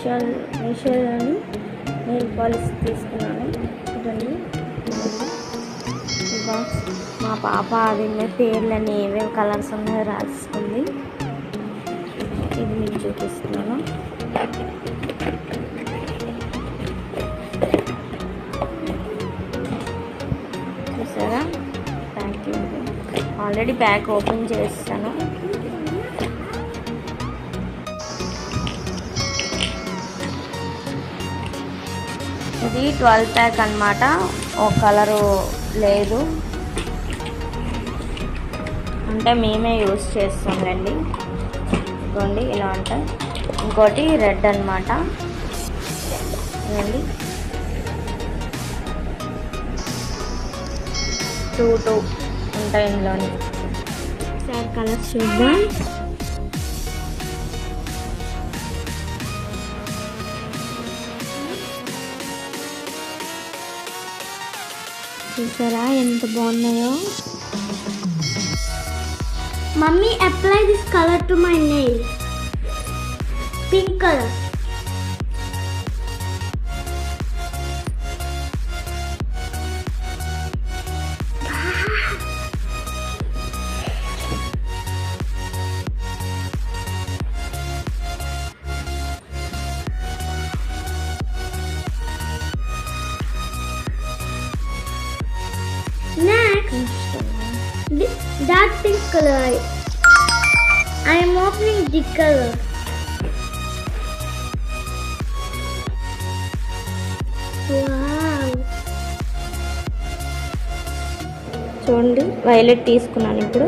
మీషోలోని nail polish తీసుకున్నాను. చూడండి ఈ బాక్స్. మా పాప అది పేర్లని ఏవేవి కలర్స్ ఉన్నాయో రాసుకుంది. ఇది మీకు చూపిస్తున్నాను. చూసారా, ప్యాకింగ్ ఆల్రెడీ ప్యాక్ ఓపెన్ చేస్తాను. ఇది 12 ప్యాక్ అన్నమాట. ఒక కలరు లేదు, అంటే మేమే యూజ్ చేస్తాంలేండి. చూడండి ఇలా ఉంటాయి. ఇంకోటి రెడ్ అన్నమాట. చూడండి 2 ఉంటాయి ఇందులోని. సార్ కలర్స్ చూద్దాం. చూసారా ఎంత బాగున్నాయో. Mummy apply this colour to my nail. Pink colour. That pink color. I am opening the color. Wow. చూడండి వైలెట్ తీసుకున్నాను. ఇప్పుడు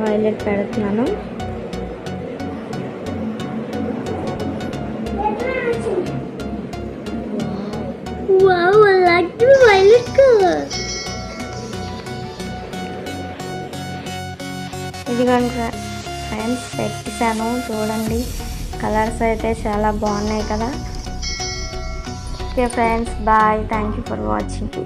వైలెట్ పెడుతున్నాను. Wow, I like the violet color. ఇదిగోండి ఫ్రెండ్స్, పెట్టేసాను. చూడండి కలర్స్ అయితే చాలా బాగున్నాయి కదా. Okay friends, bye. Thank you for watching.